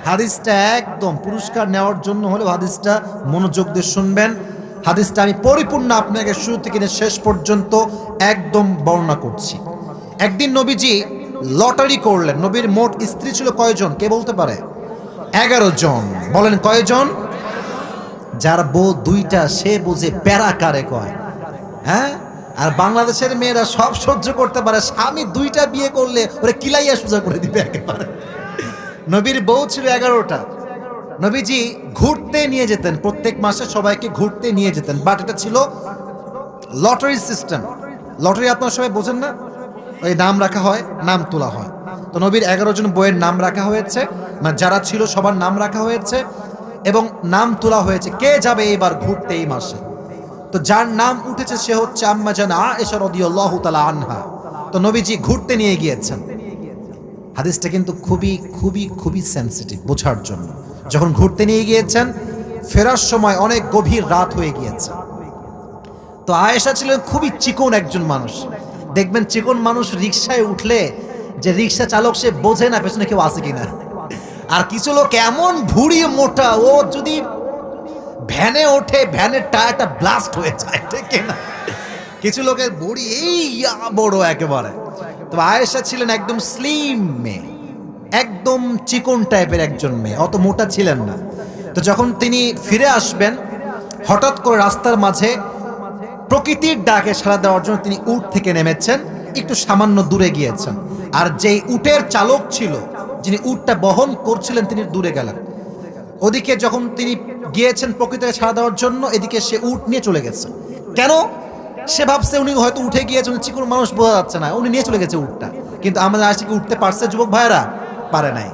হাদিসটা একদম পুরস্কার নেওয়ার জন্য হলে হাদিসটা মনোযোগ দিয়ে শুনবেন। হাদিসটা আমি পরিপূর্ণ আপনাকে শুরু থেকে নিয়ে শেষ পর্যন্ত একদম বর্ণনা করছি। একদিন নবীজি লটারি করলেন। নবীর মোট স্ত্রী ছিল কয়জন কে বলতে পারে? 11 জন। বলেন কয়জন? যার বউ দুইটা সে বুঝে প্যারা কারে কয়। হ্যাঁ, আর বাংলাদেশের মেয়েরা সব সহ্য করতে পারে, স্বামী দুইটা বিয়ে করলে ওরে কিলাইয়া সোজা করে দিবে একেবারে। নবীর বউ ছিল 11টা। নবীজি ঘুরতে নিয়ে যেতেন, প্রত্যেক মাসে সবাইকে ঘুরতে নিয়ে যেতেন, বাট এটা ছিল লটারি সিস্টেম। লটারি আপনারা সবাই বোঝেন না, ওই নাম রাখা হয়, নাম তোলা হয়। তো নবীর 11 জন বইয়ের নাম রাখা হয়েছে, মানে যারা ছিল সবার নাম রাখা হয়েছে এবং নাম তোলা হয়েছে কে যাবে এবার ঘুরতে এই মাসে। তো যার নাম উঠেছে সে হচ্ছে আম্মা জান আয়েশা রাদিয়াল্লাহু তাআলা আনহা। তো নবীজি ঘুরতে নিয়ে গিয়েছেন। হাদিসটা কিন্তু খুবই খুবই খুবই সেনসিটিভ বোঝার জন্য। যখন ঘুরতে নিয়ে গিয়েছেন, ফেরার সময় অনেক গভীর রাত হয়ে গিয়েছে। তো আয়েশা ছিলেন খুবই চিকন একজন মানুষ। দেখবেন চিকন মানুষ রিকশায় উঠলে যে রিকশা চালক সে বোঝে না পেছনে কেউ আছে কিনা। আর কিছু লোক এমন ভুঁড়ি মোটা, ও যদি ভ্যানে ওঠে ভ্যানের টায়ারটা ব্লাস্ট হয়ে যায়, ঠিক না? কিছু লোকের ভুঁড়ি এই বড় একেবারে। তো আয়েশা ছিলেন একদম স্লিম মেয়ে, একদম চিকন টাইপের একজন মেয়ে, অত মোটা ছিলেন না। তো যখন তিনি ফিরে আসবেন, হঠাৎ করে রাস্তার মাঝে প্রকৃতির ডাকে সাড়া দেওয়ার জন্য তিনি উট থেকে নেমেছেন, একটু সামান্য দূরে গিয়েছেন। আর যেই উটের চালক ছিল, যিনি উটটা বহন করছিলেন, তিনি দূরে গেলেন। ওদিকে যখন তিনি গিয়েছেন প্রকৃতিকে ছাড়া দেওয়ার জন্য, এদিকে সে উট নিয়ে চলে গেছে। কেন? সে ভাবছে উনি হয়তো উঠে গিয়েছে, উনি চিকন মানুষ, বোঝা যাচ্ছে না, উনি নিয়ে চলে গেছে উটটা। কিন্তু আমাদের আয়েশা কি উঠতে পারছে যুবক ভাইয়েরা? পারে নাই।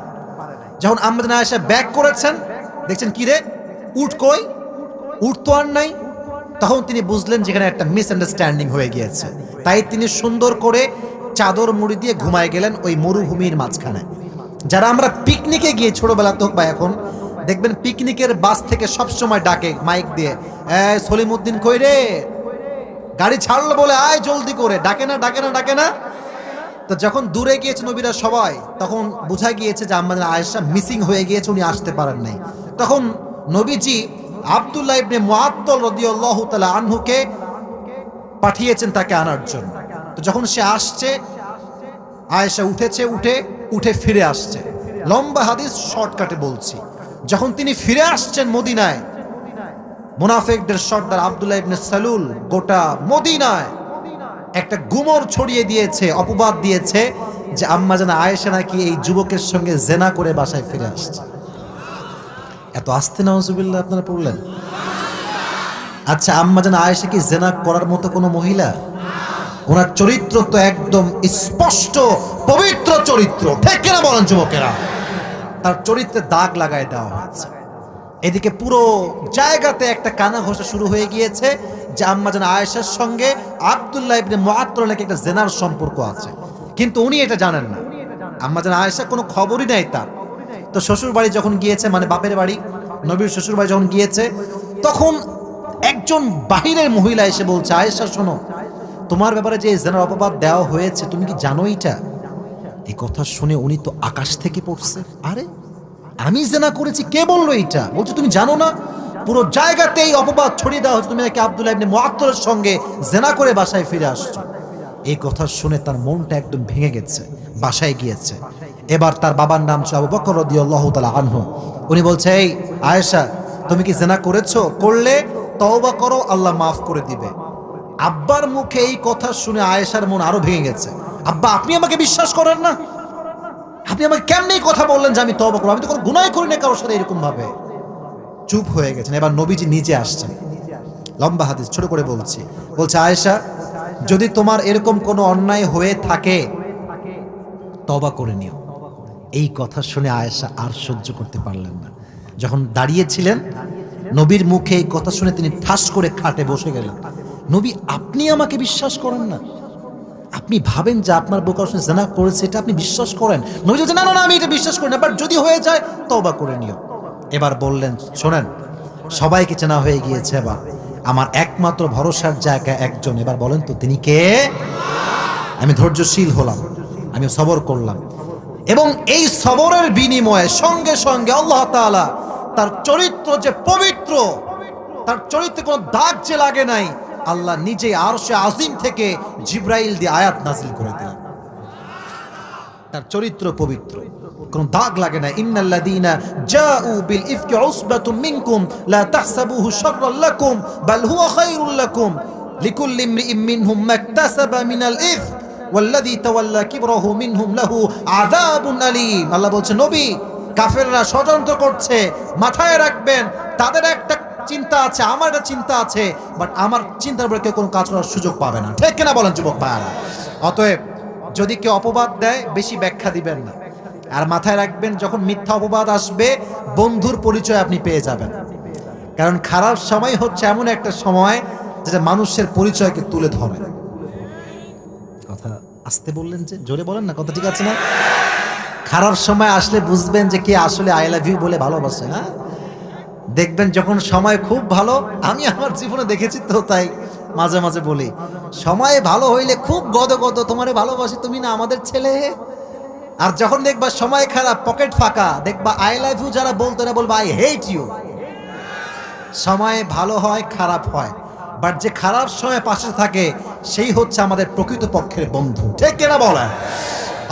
যখন আমাদের আয়েশা ব্যাক করেছেন, দেখছেন কি রে, উট কই? উট তো আর নাই। তখন তিনি বুঝলেন যেখানে একটা মিসআন্ডারস্ট্যান্ডিং হয়ে গিয়েছে। তাই তিনি সুন্দর করে চাদর মুড়ি দিয়ে ঘুমায় গেলেন ওই মরুভূমির মাঝখানে। যারা আমরা পিকনিকে গিয়ে ছোটবেলাতে হোক বা এখন, দেখবেন পিকনিকের বাস থেকে সবসময় ডাকে মাইক দিয়ে, সলিমউদ্দিন কই রে, গাড়ি ছাড়লো বলে আয় জলদি করে, ডাকে না ডাকে না ডাকে না। তো যখন দূরে গিয়েছে নবীরা সবাই, তখন বোঝা গিয়েছে যে আমাদের আয়েশা মিসিং হয়ে গিয়েছে, উনি আসতে পারেন নাই। তখন নবীজি আব্দুল্লাহ ইবনে মুআত্তাল রাদিয়াল্লাহু তাআলা আনহুকে পাঠিয়েছেন তাকে আনার জন্য। তো যখন সে আসছে, আয়েশা উঠেছে, উঠে ফিরে আসছে। লম্বা হাদিস শর্টকাটে বলছি। যখন তিনি ফিরে আসছেন মদিনায়, মুনাফিকদের সর্দার আব্দুল্লাহ ইবনে সালুল গোটা মদিনায় একটা গুমর ছড়িয়ে দিয়েছে, অপবাদ দিয়েছে যে আম্মা জান আয়েশা নাকি এই যুবকের সঙ্গে জেনা করে বাসায় ফিরে আসছে। এত আস্তে নাউজুবিল্লাহ আপনারা পড়লেন? আচ্ছা, আম্মা জান আয়েশা কি জেনা করার মতো কোনো মহিলা? ওনার চরিত্র তো একদম স্পষ্ট পবিত্র চরিত্র, ঠিক কিনা বলেন যুবকেরা? তার চরিত্রে দাগ লাগায় দেওয়া হয়েছে। এদিকে পুরো জায়গাতে একটা কানা ঘোষা শুরু হয়ে গিয়েছে যে আম্মা জান আয়েশার সঙ্গে আব্দুল্লাহ ইবনে মুআত্তাল নাকি একটা জেনার সম্পর্ক আছে, কিন্তু উনি এটা জানেন না। আম্মা জান আয়েশা কোনো খবরই নাই তার। তো শ্বশুর বাড়ি যখন গিয়েছে, মানে বাপের বাড়ি, নবীর শ্বশুর বাড়ি যখন গিয়েছে, তখন একজন বাহিরের মহিলা এসে বলছে, আয়েশা শোনো, তোমার ব্যাপারে যে জেনার অপবাদ দেওয়া হয়েছে তুমি কি জানো এটা? এই কথা শুনে উনি তো আকাশ থেকে পড়ছে। আরে আমি জেনা করেছি, কে বললো এটা? বলছে তুমি জানো না, পুরো জায়গাতে এই অপবাদ ছড়িয়ে দেওয়া হচ্ছে, তুমি নাকি আব্দুল্লাহ ইবনে মুআত্তালের সঙ্গে জেনা করে বাসায় ফিরে আসছো। এই কথা শুনে তার মনটা একদম ভেঙে গেছে, বাসায় গিয়েছে। এবার তার বাবার নাম ছিল আবু বকর রাদিয়াল্লাহু তাআলা আনহু। উনি বলছে, এই আয়েশা, তুমি কি জেনা করেছো? করলে তওবা করো, আল্লাহ মাফ করে দিবে। আব্বার মুখে এই কথা শুনে আয়েশার মন আরো ভেঙে গেছে। আব্বা, আপনি আমাকে বিশ্বাস করেন না? আপনি আমাকে কেমনে কথা বললেন যে আমি তওবা করব? আমি তো কোনো গুনাহ করি না কারোর সাথে এরকম ভাবে। চুপ হয়ে গেছেন। এবার নবীজি নিজে আসছেন। লম্বা হাদিস, ছোট করে বলছি। বলছে, আয়েশা, যদি তোমার এরকম কোনো অন্যায় হয়ে থাকে তওবা করে নিও। এই কথা শুনে আয়েশা আর সহ্য করতে পারলেন না। যখন দাঁড়িয়েছিলেন, নবীর মুখে এই কথা শুনে তিনি ঠাস করে খাটে বসে গেলেন। নবী, আপনি আমাকে বিশ্বাস করেন না? আপনি ভাবেন যে আপনার বোকার সঙ্গে জেনা করেছে, এটা আপনি বিশ্বাস করেন? নবী বলছেন, না না না, আমি এটা বিশ্বাস করি না, বাট যদি হয়ে যায় তওবা করে নিও। এবার বললেন, শোনেন, সবাইকে চেনা হয়ে গিয়েছে, এবার আমার একমাত্র ভরসার জায়গা একজন, এবার বলেন তো তিনি কে? আমি ধৈর্যশীল হলাম, আমি সবর করলাম। এবং এই সবরের বিনিময়ে সঙ্গে সঙ্গে আল্লাহ তাআলা তার চরিত্র যে পবিত্র, তার চরিত্রে কোনো দাগ যে লাগে নাই, আল্লাহ নিজেই আরশে আজিম থেকে জিব্রাইল দিয়ে আয়াত নাজিল করে দিলেন। তার চরিত্র পবিত্র, কোনো দাগ লাগে না। ইন্নাল্লাযীনা জাউ বিল ইফকি উসবাতুম মিনকুম লা তাহসাবুহু শাররাল লাকুম বাল হুয়া খায়রুল লাকুম লিকুল্লি ইমরিইম মিনহুম মাকতাসাবা মিনাল ইথম ওয়াল্লাযী তাওয়াল্লা কিবরাহু মিনহুম লাহু আযাবুন আলীম। আল্লাহ বলছে, নবী, কাফেররা ষড়যন্ত্র করছে, মাথায় রাখবেন তাদের একটা চিন্তা আছে, আমার একটা চিন্তা আছে, বাট আমার চিন্তার উপরে কেউ কোনো কাজ করার সুযোগ পাবে না। ঠিক কিনা বলেন যুবক ভাইরা? অতএব যদি কেউ অপবাদ দেয় বেশি ব্যাখ্যা দিবেন না, আর মাথায় রাখবেন যখন মিথ্যা অপবাদ আসবে বন্ধুর পরিচয় আপনি পেয়ে যাবেন। কারণ খারাপ সময় হচ্ছে এমন একটা সময় যেটা মানুষের পরিচয়কে তুলে ধরে। কথা আস্তে বললেন যে, জোরে বলেন না, কথা ঠিক আছে না? খারাপ সময় আসলে বুঝবেন যে কে আসলে আই লাভ ইউ বলে ভালোবাসে। হ্যাঁ, দেখবেন যখন সময় খুব ভালো, আমি আমার জীবনে দেখেছি তো, তাই মাঝে মাঝে বলি, সময় ভালো হইলে খুব গদগদ, তোমারে ভালোবাসি, তুমি না আমাদের ছেলে। আর যখন দেখবা সময় খারাপ, পকেট ফাঁকা, দেখবা আই লাভ ইউ যারা বলতো না বলবা আই হেট ইউ। সময় ভালো হয়, খারাপ হয়, বাট যে খারাপ সময় পাশে থাকে সেই হচ্ছে আমাদের প্রকৃত পক্ষের বন্ধু। ঠিক কিনা বলেন?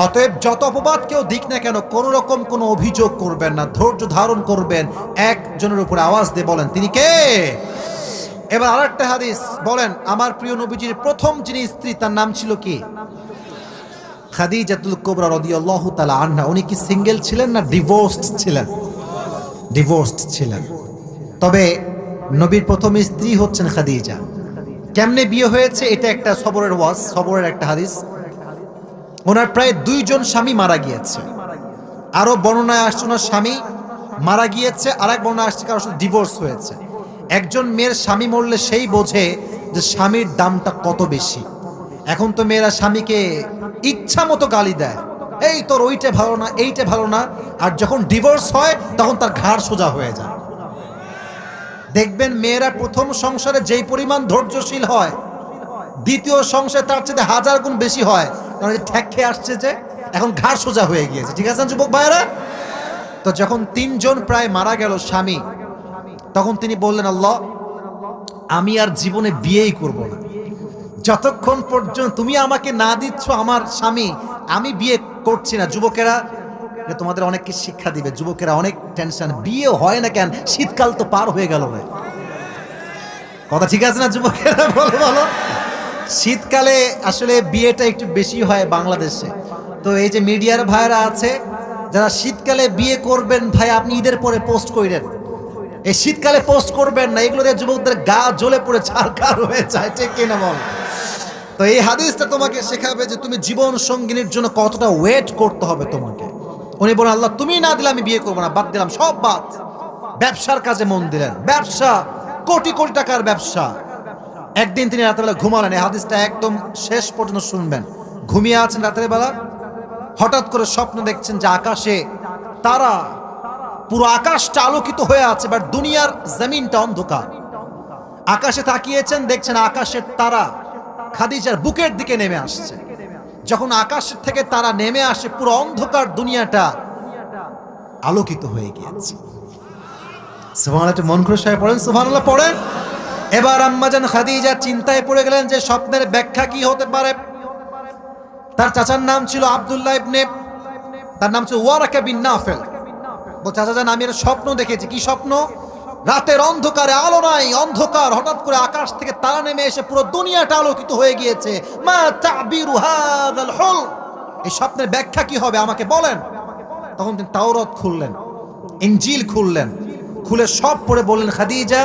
অতএব যত অপবাদ কেউ দিক না কেন, কোন রকম কোনো অভিযোগ করবেন না, ধৈর্য ধারণ করবেন, একজনের উপর আওয়াজ দিয়ে বলেন তিনি কে। এবার আরেকটা হাদিস বলেন, আমার প্রিয় নবীজির প্রথম যিনি স্ত্রী তার নাম ছিল কি? খাদিজাতুল কুবরা রাদিয়াল্লাহু তাআলা আনহা। উনি কি সিঙ্গেল ছিলেন না ডিভোর্সড ছিলেন? ডিভোর্সড ছিলেন। তবে নবীর প্রথম স্ত্রী হচ্ছেন খাদিজা। কেমনে বিয়ে হয়েছে এটা একটা সবরের ওয়াজ, সবরের একটা হাদিস। ওনার প্রায় 2 জন স্বামী মারা গিয়েছে। আরো বর্ণনায় আসছে ওনার স্বামী মারা গিয়েছে, আর এক বর্ণনায় আসছে কারোর সাথে ডিভোর্স হয়েছে। একজন মেয়ের স্বামী মরলে সেই বোঝে যে স্বামীর দামটা কত বেশি। এখন তো মেয়েরা স্বামীকে ইচ্ছা মতো গালি দেয়, এই তোর ওইটা ভালো না, এইটা ভালো না, আর যখন ডিভোর্স হয় তখন তার ঘাড় সোজা হয়ে যায়। দেখবেন মেয়েরা প্রথম সংসারে যেই পরিমাণ ধৈর্যশীল হয়, দ্বিতীয় সংসারে তার চেয়ে 1000 গুণ বেশি হয়, কারণ ঠ্যাক খেয়ে আসছে যে এখন ঘাড় সোজা হয়ে গিয়েছে। ঠিক আছে যুবক ভাইয়েরা? তো যখন 3 জন প্রায় মারা গেল স্বামী, তখন তিনি বললেন, আল্লাহ, আমি আর জীবনে বিয়েই করব না, যতক্ষণ পর্যন্ত তুমি আমাকে না দিচ্ছ আমার স্বামী, আমি বিয়ে করছি না। যুবকেরা, তোমাদের অনেককে শিক্ষা দিবে, যুবকেরা অনেক টেনশন, বিয়ে হয় না কেন, শীতকাল তো পার হয়ে গেল না। কথা ঠিক আছে না যুবকেরা? বলো বলো। শীতকালে আসলে বিয়েটা একটু বেশি হয় বাংলাদেশে। তো এই যে মিডিয়ার ভাইরা আছে যারা শীতকালে বিয়ে করবেন, ভাই আপনি ঈদের পরে পোস্ট করেন, এই শীতকালে পোস্ট করবেন না, এগুলো দিয়ে যুবকদের গা জ্বলে পড়ে ছারখার হয়ে যায়। ঠিক কিনা বল? তো এই হাদিসটা তোমাকে শেখাবে যে তুমি জীবন সঙ্গিনীর জন্য কতটা ওয়েট করতে হবে তোমাকে। উনি বলেন, আল্লাহ তুমি না দিলে আমি বিয়ে করবো না, বাদ দিলাম, সব বাদ। ব্যবসার কাজে মন দিলেন, ব্যবসা, কোটি কোটি টাকার ব্যবসা। একদিন তিনি রাতের ঘুমালেন, এই হাদিসটা একদম শেষ পর্যন্ত শুনবেন। ঘুমিয়ে আছেন রাতের বেলা, হঠাৎ করে স্বপ্ন দেখছেন যে আকাশে তারা, পুরো আকাশটা আলোকিত হয়ে আছে, বাট দুনিয়ার জমিনটা অন্ধকার। আকাশে তাকিয়েছেন, দেখছেন আকাশের তারা খাদিজার বুকের দিকে নেমে আসছে। যখন আকাশের থেকে তারা নেমে আসে, পুরো অন্ধকার দুনিয়াটা আলোকিত হয়ে গিয়েছে। সুবহানাল্লাহ, মন খুশি হয়ে পড়েন সুবহানাল্লাহ পড়েন। এবার আম্মাজান খাদিজা চিন্তায় পড়ে গেলেন যে স্বপ্নের ব্যাখ্যা কি হতে পারে। তার চাচার নাম ছিল আব্দুল্লাহ ইবনে, তার নাম ছিল ওয়ারাকা বিন নাফেল। বল, চাচা জান, আমি একটা স্বপ্ন দেখেছি। কি স্বপ্ন? রাতের অন্ধকারে, আলো নাই, অন্ধকার, হঠাৎ করে আকাশ থেকে তারা নেমে এসে পুরো দুনিয়াটা আলোকিত হয়ে গিয়েছে। মা তা'বিরু হাযাল হুলম, এই স্বপ্নের ব্যাখ্যা কি হবে আমাকে বলেন। তখন তিনি তাওরাত খুললেন, ইনজিল খুললেন, খুলে সব পড়ে বললেন, খাদিজা,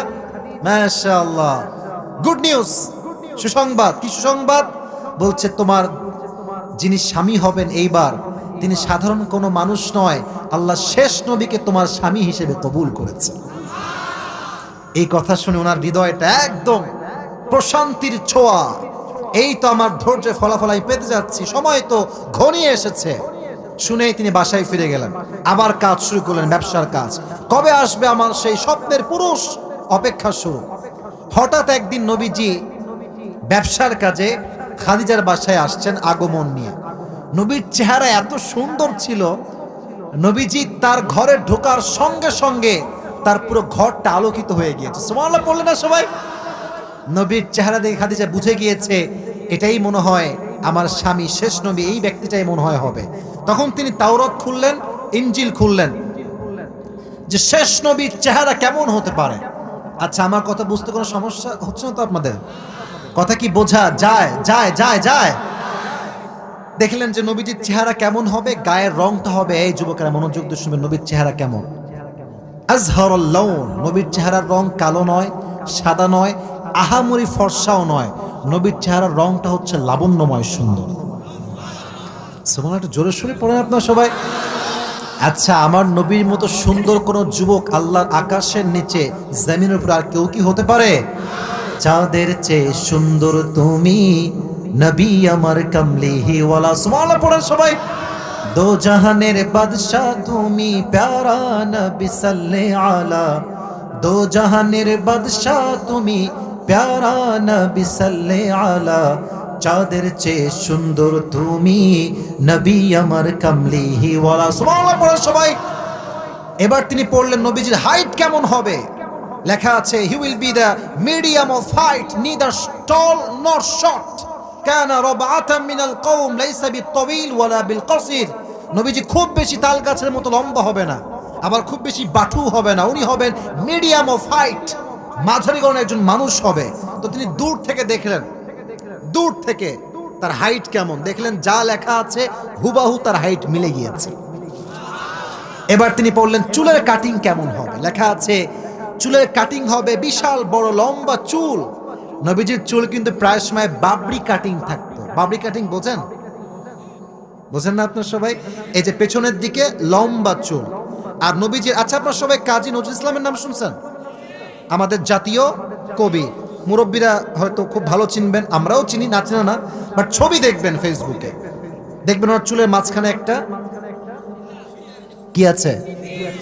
মাশাআল্লাহ, গুড নিউজ, সুসংবাদ। কি সুসংবাদ? বলছে তোমার যিনি স্বামী হবেন এইবার, তিনি সাধারণ কোনো মানুষ নয়, আল্লাহ শেষ নবীকে তোমার স্বামী হিসেবে কবুল করেছে। এই কথা শুনে ওনার হৃদয়টা একদম প্রশান্তির ছোঁয়া। এই তো আমার ধৈর্য ফলাফল আমি পেতে যাচ্ছি, সময় তো ঘনিয়ে এসেছে। শুনেই তিনি বাসায় ফিরে গেলেন, আবার কাজ শুরু করলেন, ব্যবসার কাজ। কবে আসবে আমার সেই স্বপ্নের পুরুষ? অপেক্ষা শুরু। হঠাৎ একদিন নবীজি ব্যবসার কাজে খাদিজার বাসায় আসছেন আগমন নিয়ে। নবীর চেহারা এত সুন্দর ছিল, নবীজি তার ঘরে ঢোকার সঙ্গে সঙ্গে তার পুরো ঘরটা আলোকিত হয়ে গিয়েছে। সুবহানাল্লাহ বললে না সবাই? নবীর চেহারা দেখে খাদিজা বুঝে গিয়েছে এটাই মনে হয় আমার স্বামী, শেষ নবী, এই ব্যক্তিটাই মনে হয় হবে। তখন তিনি তাওরাত খুললেন, ইনজিল খুললেন, যে শেষ নবীর চেহারা কেমন হতে পারে। আচ্ছা, আমার কথা বুঝতে কোনো সমস্যা হচ্ছে না তো আপনাদের? কথা কি বোঝা যায়? যায় যায় যায় দেখলেন যে নবীজির চেহারা কেমন হবে, গায়ের রংটা হবে। এই যুবকেরা মনোযোগ দিয়ে শুনবেন, নবীর চেহারা কেমন। আজহারুল লাউন, নবীর চেহারার রং কালো নয়, সাদা নয়, আহামরি ফর্সাও নয়। নবীর চেহারার রংটা হচ্ছে লাবণ্যময়, সুন্দর। সুবহানাল্লাহ, একটু জোরে সোরে পড়েন আপনারা সবাই। আচ্ছা, আমার নবীর মতো সুন্দর কোন যুবক আল্লাহর আকাশের নিচে জমিনের উপর আর কেউ কি হতে পারে? চাঁদের চেয়ে সুন্দর তুমি, নবী আমার কামলিহি ওয়ালা। সুবহানাল্লাহ পড়েন সবাই। দো জাহানের বাদশাহ তুমি, প্যারা নবী সাল্লে আলা। দো জাহানের বাদশাহ তুমি, প্যারা নবী সাল্লে আলা। চাঁদের চেয়ে সুন্দর তুমি, নবী আমার কামলিহি ওয়ালা। সুবহানাল্লাহ পড়েন সবাই। এবার তিনি পড়লেন নবীজির হাইট কেমন হবে। লেখা আছে, he will be the medium of height, neither tall nor short, কানা রাবআতাম মিনাল কওম, লাইসা বিত-তাওয়িল ওয়ালা বিল-কাসির। নবীজি খুব বেশি তাল গাছের মতো লম্বা হবে না, আবার খুব বেশি বাটু হবে না। উনি হবেন মিডিয়াম অফ হাইট, মাঝারি গড়নের একজন মানুষ হবে। তো তিনি দূর থেকে দেখলেন, দূর থেকে তার হাইট কেমন দেখলেন, যা লেখা আছে হুবাহু তার হাইট মিলে গিয়েছে। এবার তিনি পড়লেন চুলের কাটিং কেমন হবে। লেখা আছে চুলের কাটিং হবে বিশাল বড় লম্বা চুল। নবীজির চুল কিন্তু প্রায় সময় বাবরি কাটিং থাকতো। বাবরি কাটিং বোঝেন? বোঝেন না আপনার সবাই? এই যে পেছনের দিকে লম্বা চুল। আর নবীজির, আচ্ছা আপনার সবাই কাজী নজরুল ইসলামের নাম শুনছেন? আমাদের জাতীয় কবি, মুরব্বীরা হয়তো খুব ভালো চিনবেন, আমরাও চিনি, না চিনা না, বাট ছবি দেখবেন ফেসবুকে, দেখবেন ওর চুলের মাঝখানে একটা কি আছে,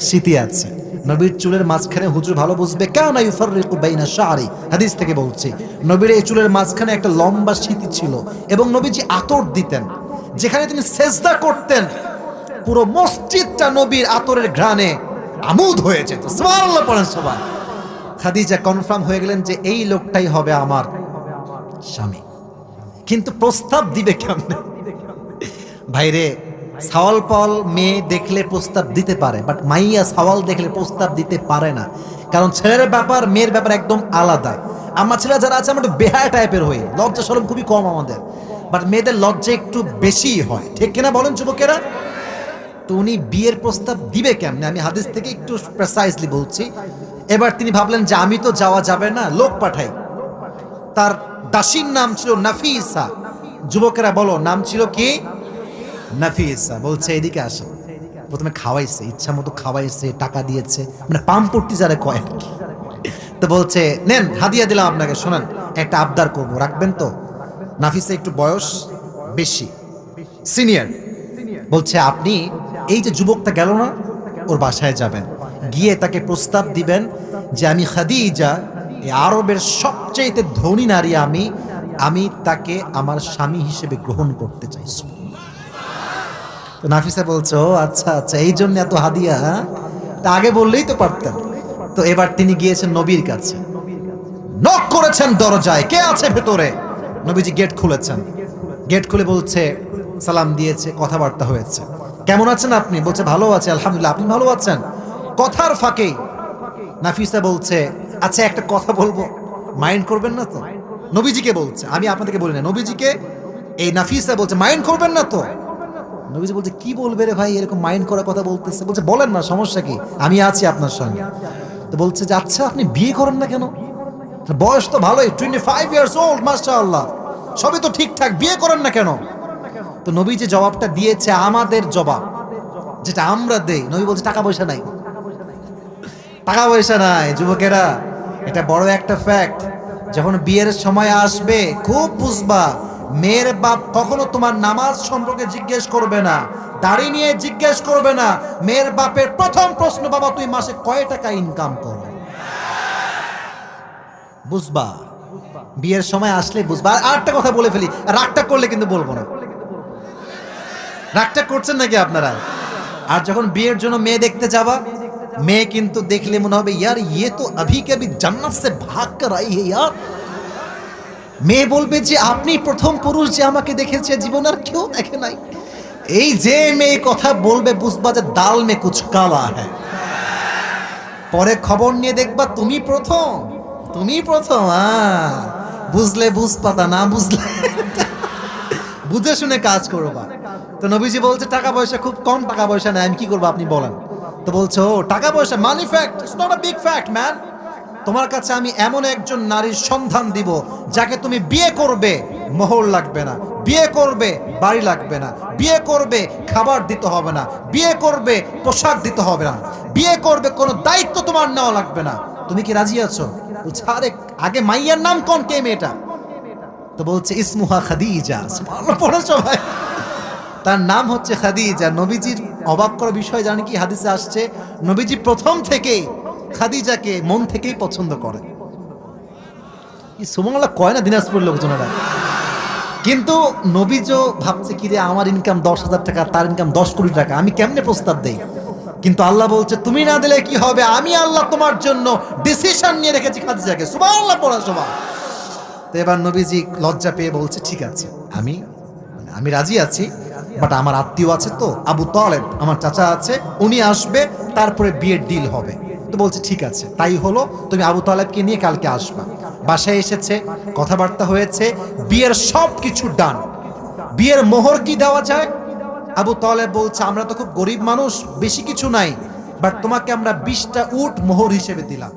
স্মৃতি আছে। নবীর চুলের মাঝখানে, হুজুর ভালো বুঝবে, কানা ইউফাররিকু বাইনা শারি, হাদিস থেকে বলছি, নবীর এই চুলের মাঝখানে একটা লম্বা স্মৃতি ছিল। এবং নবীজি আতর দিতেন, যেখানে তিনি সেজদা করতেন পুরো মসজিদটা নবীর আতরের ঘ্রাণে আমোদ হয়ে যেত। সুবহানাল্লাহ পড়েন সবাই। খাদিজা কনফার্ম হয়ে গেলেন যে এই লোকটাই হবে আমার স্বামী। কিন্তু প্রস্তাব দিবে কেমনে? ভাইরে, সাওয়াল পাওয়াল মেয়ে দেখলে প্রস্তাব দিতে পারে, বাট মাইয়া সাওয়াল দেখলে প্রস্তাব দিতে পারে না। কারণ ছেলের ব্যাপার মেয়ের ব্যাপার একদম আলাদা। আমার ছেলেরা যারা আছে, আমরা একটু বেহায়া টাইপের হই, লজ্জা শরম খুবই কম আমাদের, বাট মেয়েদের লজ্জা একটু বেশি হয়, ঠিক কিনা বলেন যুবকেরা? তো উনি বিয়ের প্রস্তাব দিবে কেমনে, আমি হাদিস থেকে একটু প্রেসাইজলি বলছি। এবার তিনি ভাবলেন যে আমি তো যাওয়া যাবে না, লোক পাঠাই। তার দাসীর নাম ছিল নাফিসা। যুবকেরা বলো, নাম ছিল কি? নাফিসা। বলছে এদিকে আসো। প্রথমে খাওয়াইছে, ইচ্ছা মতো খাওয়াইছে, টাকা দিয়েছে, মানে পাম্পট্টি যারা কয়। তো বলছে নেন, হাদিয়া দিলাম আপনাকে, শোনেন একটা আবদার করবো, রাখবেন তো? নাফিসা একটু বয়স বেশি, সিনিয়র। বলছে আপনি এই যে যুবকটা গেল না, ওর বাসায় যাবেন, গিয়ে তাকে প্রস্তাব দিবেন যে আমি খাদিজা, এই আরবের সবচেয়ে ধনী নারী, আমি তাকে আমার স্বামী হিসেবে গ্রহণ করতে চাইছি। তো নাফিসা বলছে ও আচ্ছা আচ্ছা, এই জন্য এত হাদিয়া, হ্যাঁ, তা আগে বললেই তো পারতেন। তো এবার তিনি গিয়েছেন নবীর কাছে, নক করেছেন দরজায়, কে আছে ভেতরে? নবীজি গেট খুলেছেন। গেট খুলে বলছে, সালাম দিয়েছে, কথাবার্তা হয়েছে। কেমন আছেন আপনি? বলছে ভালো আছে আলহামদুলিল্লাহ। আপনি ভালো আছেন? কথার ফাঁকেই নাফিসা বলছে আচ্ছা একটা কথা বলবো, মাইন্ড করবেন না তো? নবীজিকে বলছে, আমি আপনাদেরকে বলি না, নবীজিকে। এই নাফিসা বলছে মাইন্ড করবেন না তো? নবীজি বলছে কি বলবে রে ভাই, এরকম মাইন্ড করার কথা বলতেছে। বলছে বলেন না, সমস্যা কি, আমি আছি আপনার সঙ্গে। তো বলছে যে আচ্ছা আপনি বিয়ে করেন না কেন? বয়স তো ভালোই, 25 ইয়ার্স ওল্ড, মাশাআল্লাহ, সবই তো ঠিকঠাক, বিয়ে করেন না কেন? তো নবী যে জবাবটা দিয়েছে আমাদের জবাব, যেটা আমরা দেই, নবী বলছে টাকা পয়সা নাই। টাকা পয়সা নাই যুবকেরা, এটা বড় একটা ফ্যাক্ট। যখন বিয়ের সময় আসবে খুব বুঝবা, মেয়ের বাপ কখনো তোমার নামাজ সম্পর্কে জিজ্ঞেস করবে না, দাড়ি নিয়ে জিজ্ঞেস করবে না। মেয়ের বাপের প্রথম প্রশ্ন, বাবা তুই মাসে কয় টাকা ইনকাম করো? বুঝবা, বিয়ের সময় আসলে বুঝবা। আর একটা কথা বলে ফেলি, রাগটা করলে কিন্তু বলবো না। রাগটা করছেন নাকি আপনারা? আর যখন বিয়ের জন্য মেয়ে দেখতে যাবা, মেয়ে কিন্তু দেখলে মনে হবে ইয়ার ইয়ে তো अभी के अभी जन्नत से भाग कर आई है यार। মেয়ে বলবে যে আপনি প্রথম পুরুষ যে আমাকে দেখেছে, জীবন আর কেউ দেখে নাই। এই যে মেয়ে কথা বলবে বুঝবা যে দাল মে কুছ কালা হ্যায়। পরে খবর নিয়ে দেখবা তুমি প্রথম, তুমি প্রথম। বুঝলে বুঝ পাতা, না বুঝলে বুঝে শুনে কাজ করবা। তো নবীজি বলছে টাকা পয়সা খুব কম, টাকা পয়সা নেই, আমি কি করবো আপনি বলেন। তো বলছে ও টাকা পয়সা money fact, it's not a big fact man. তোমার কাছে আমি এমন একজন নারীর সন্ধান দিব যাকে তুমি বিয়ে করবে, মোহর লাগবে না, বিয়ে করবে বাড়ি লাগবে না, বিয়ে করবে খাবার দিতে হবে না, বিয়ে করবে পোশাক দিতে হবে না, বিয়ে করবে কোনো দায়িত্ব তোমার নেওয়া লাগবে না। তুমি কি রাজি আছো? বলছে আরে আগে মাইয়ার নাম কোন, কে মেয়েটা? তো বলছে ইসমুহা খাদিজা। সুবহানাল্লাহ পড়ো সবাই। তার নাম হচ্ছে খাদিজা। নবীজির অবাক করার বিষয় জানি কি হাদিসে আসছে, নবীজি প্রথম থেকেই খাদিজাকে মন থেকেই পছন্দ করে। সুবহানাল্লাহ কয় না দিনাজপুর লোকজনেরা। কিন্তু নবীজও ভাবছে কি রে, আমার ইনকাম 10,000 টাকা, তার ইনকাম 10 কোটি টাকা, আমি কেমনে প্রস্তাব দেই? কিন্তু আল্লাহ বলছে তুমি না দিলে কি হবে, আমি আল্লাহ তোমার জন্য ডিসিশন নিয়ে রেখেছি খাদিজাকে। সুবহানাল্লাহ পড়া সবাই। তো এবার নবীজি লজ্জা পেয়ে বলছে ঠিক আছে, আমি রাজি আছি, বাট আমার আত্মীয় আছে তো, আবু তালেব আমার চাচা আছে, উনি আসবে, তারপরে বিয়ের ডিল হবে। তো বলছে ঠিক আছে তাই হলো, তুমি আবু তালেবকে নিয়ে কালকে আসবা। বাসায় এসেছে, কথাবার্তা হয়েছে, বিয়ের সব কিছু ডান। বিয়ের মোহর কি দেওয়া যায়? আবু তালেব বলছে আমরা তো খুব গরিব মানুষ, বেশি কিছু নাই, বাট তোমাকে আমরা 20টা উট মোহর হিসেবে দিলাম।